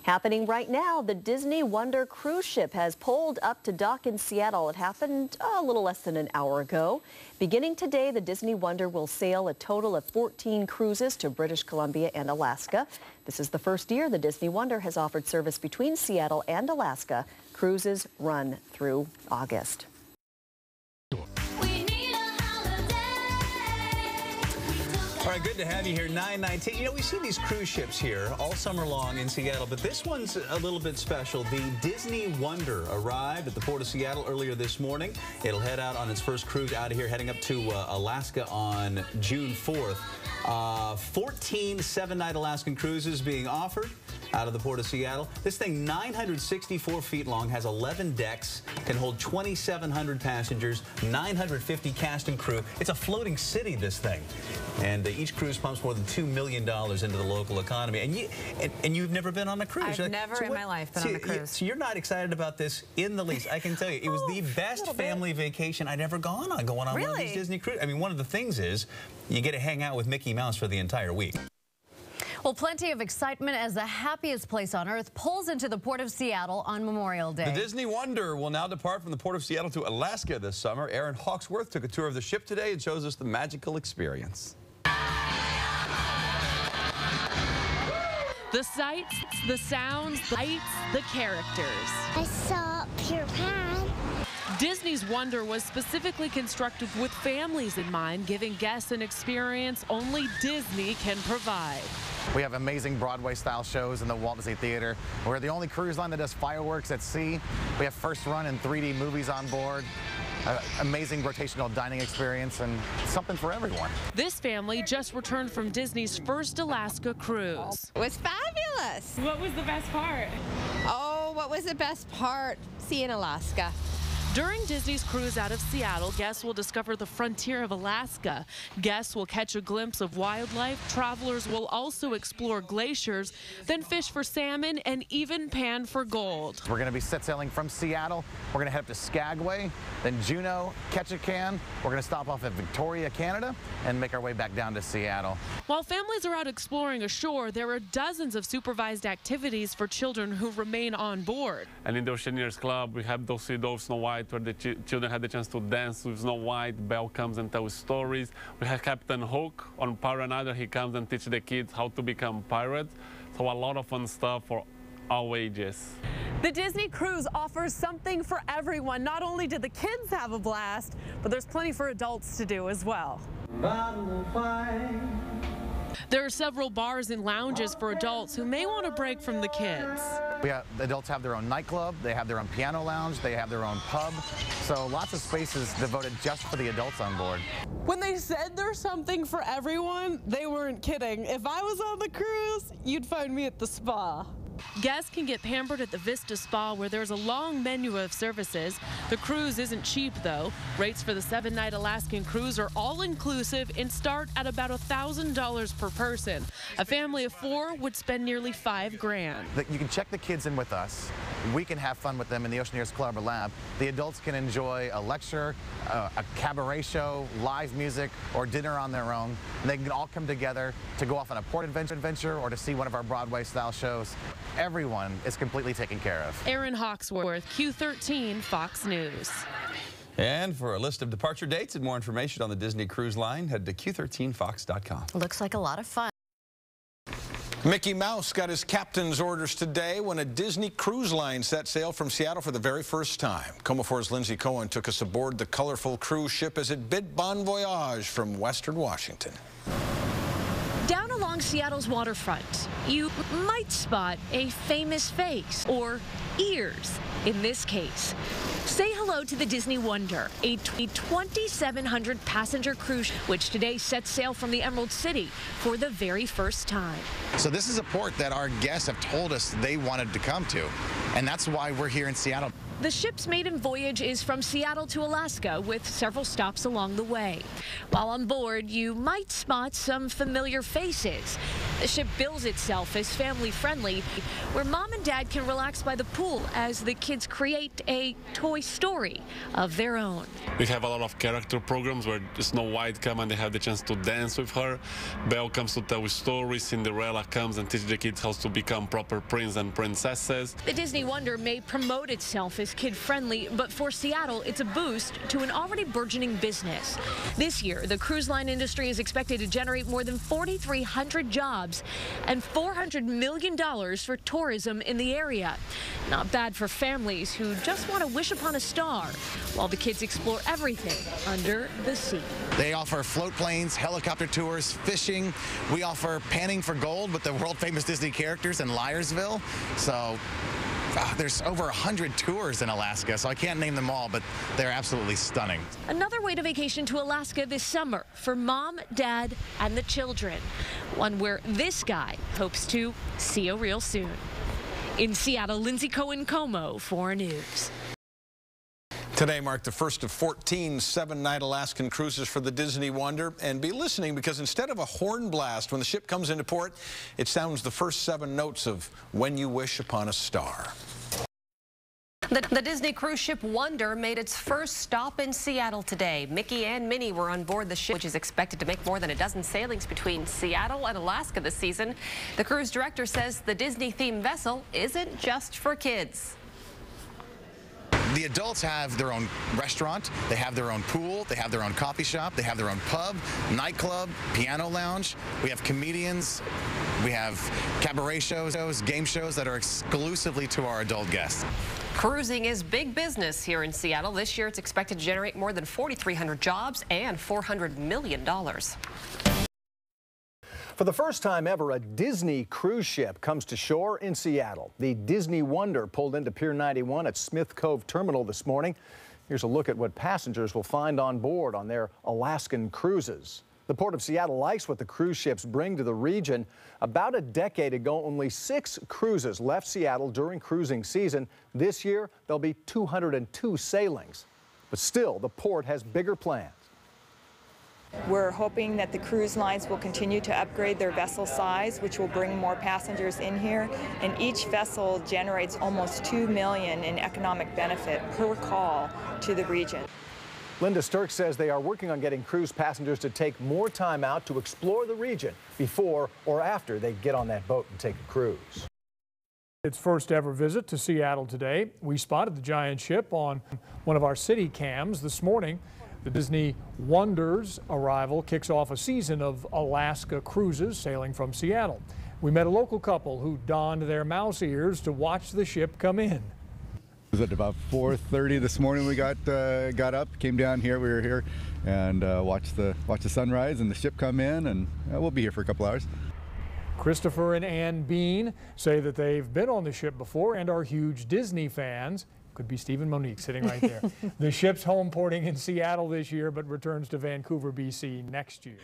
Happening right now, the Disney Wonder cruise ship has pulled up to dock in Seattle. It happened a little less than an hour ago. Beginning today, the Disney Wonder will sail a total of 14 cruises to British Columbia and Alaska. This is the first year the Disney Wonder has offered service between Seattle and Alaska. Cruises run through August. All right, good to have you here. 9:19. You know, we see these cruise ships here all summer long in Seattle, but this one's a little bit special. The Disney Wonder arrived at the Port of Seattle earlier this morning. It'll head out on its first cruise out of here, heading up to Alaska on June 4th. 14 seven-night Alaskan cruises being offered out of the Port of Seattle. This thing, 964 feet long, has 11 decks, can hold 2,700 passengers, 950 cast and crew. It's a floating city, this thing. And each cruise pumps more than $2 million into the local economy. And you've never been on a cruise. I've never in my life been on a cruise. So you're not excited about this in the least. I can tell you, it was the best family vacation I'd ever gone on, going on one of these Disney cruises. I mean, one of the things is you get to hang out with Mickey Mouse for the entire week. Well, plenty of excitement as the happiest place on earth pulls into the Port of Seattle on Memorial Day. The Disney Wonder will now depart from the Port of Seattle to Alaska this summer. Aaron Hawksworth took a tour of the ship today and shows us the magical experience. The sights, the sounds, the lights, the characters. I saw Peter Pan. Disney's Wonder was specifically constructed with families in mind, giving guests an experience only Disney can provide. We have amazing Broadway-style shows in the Walt Disney Theater. We're the only cruise line that does fireworks at sea. We have first run and 3D movies on board. Amazing rotational dining experience and something for everyone. This family just returned from Disney's first Alaska cruise. It was fabulous. What was the best part? Oh, what was the best part? Seeing Alaska. During Disney's cruise out of Seattle, guests will discover the frontier of Alaska. Guests will catch a glimpse of wildlife. Travelers will also explore glaciers, then fish for salmon and even pan for gold. We're going to be set sailing from Seattle. We're going to head up to Skagway, then Juneau, Ketchikan. We're going to stop off at Victoria, Canada, and make our way back down to Seattle. While families are out exploring ashore, there are dozens of supervised activities for children who remain on board. And in the Oceaneers Club, we have those Snow White, where the children had the chance to dance with Snow White. Belle comes and tells stories. We have Captain Hook on Pirate Island. He comes and teaches the kids how to become pirates. So a lot of fun stuff for all ages. The Disney cruise offers something for everyone. Not only did the kids have a blast, but there's plenty for adults to do as well. There are several bars and lounges for adults who may want a break from the kids. The adults have their own nightclub, they have their own piano lounge, they have their own pub. So lots of spaces devoted just for the adults on board. When they said there's something for everyone, they weren't kidding. If I was on the cruise, you'd find me at the spa. Guests can get pampered at the Vista Spa, where there's a long menu of services. The cruise isn't cheap, though. Rates for the 7-night Alaskan cruise are all-inclusive and start at about $1,000 per person. A family of 4 would spend nearly $5 grand. You can check the kids in with us. We can have fun with them in the Oceaneers Club or Lab. The adults can enjoy a lecture, a cabaret show, live music, or dinner on their own. And they can all come together to go off on a port adventure or to see one of our Broadway-style shows. Everyone is completely taken care of. Aaron Hawksworth, Q13, Fox News. And for a list of departure dates and more information on the Disney Cruise Line, head to Q13Fox.com. Looks like a lot of fun. Mickey Mouse got his captain's orders today when a Disney Cruise Line set sail from Seattle for the very first time. KOMO4's Lindsay Cohen took us aboard the colorful cruise ship as it bid bon voyage from Western Washington. Down along Seattle's waterfront, you might spot a famous face, or ears in this case. Say hello to the Disney Wonder, a 2,700 passenger cruise which today sets sail from the Emerald City for the very first time. So this is a port that our guests have told us they wanted to come to, and that's why we're here in Seattle. The ship's maiden voyage is from Seattle to Alaska with several stops along the way. While on board, you might spot some familiar faces. The ship bills itself as family-friendly, where mom and dad can relax by the pool as the kids create a Toy Story of their own. We have a lot of character programs where Snow White comes and they have the chance to dance with her. Belle comes to tell stories. Cinderella comes and teaches the kids how to become proper prince and princesses. The Disney Wonder may promote itself as kid-friendly, but for Seattle, it's a boost to an already burgeoning business. This year, the cruise line industry is expected to generate more than 4,300 jobs and $400 million for tourism in the area. Not bad for families who just want to wish upon a star while the kids explore everything under the sea. They offer float planes, helicopter tours, fishing. We offer panning for gold with the world-famous Disney characters in Liarsville. So there's over 100 tours in Alaska, so I can't name them all, but they're absolutely stunning. Another way to vacation to Alaska this summer for mom, dad, and the children. One where this guy hopes to see you real soon. In Seattle, Lindsay Cohen, KOMO 4 News. Today marked the first of 14 7-night Alaskan cruises for the Disney Wonder. And be listening, because instead of a horn blast when the ship comes into port, it sounds the first 7 notes of When You Wish Upon a Star. The Disney cruise ship Wonder made its first stop in Seattle today. Mickey and Minnie were on board the ship, which is expected to make more than a dozen sailings between Seattle and Alaska this season. The cruise director says the Disney-themed vessel isn't just for kids. The adults have their own restaurant, they have their own pool, they have their own coffee shop, they have their own pub, nightclub, piano lounge. We have comedians, we have cabaret shows, game shows that are exclusively to our adult guests. Cruising is big business here in Seattle. This year it's expected to generate more than 4,300 jobs and $400 million. For the first time ever, a Disney cruise ship comes to shore in Seattle. The Disney Wonder pulled into Pier 91 at Smith Cove Terminal this morning. Here's a look at what passengers will find on board on their Alaskan cruises. The Port of Seattle likes what the cruise ships bring to the region. About a decade ago, only 6 cruises left Seattle during cruising season. This year, there'll be 202 sailings. But still, the port has bigger plans. We're hoping that the cruise lines will continue to upgrade their vessel size, which will bring more passengers in here. And each vessel generates almost $2 million in economic benefit per call to the region. Linda Sturck says they are working on getting cruise passengers to take more time out to explore the region before or after they get on that boat and take a cruise. Its first ever visit to Seattle today. We spotted the giant ship on one of our city cams this morning. The Disney Wonder's arrival kicks off a season of Alaska cruises sailing from Seattle. We met a local couple who donned their mouse ears to watch the ship come in. It was at about 4:30 this morning we got up, came down here, we were here, and watched the sunrise and the ship come in, and we'll be here for a couple hours. Christopher and Ann Bean say that they've been on the ship before and are huge Disney fans. Could be Steve and Monique sitting right there. The ship's home porting in Seattle this year, but returns to Vancouver, BC next year.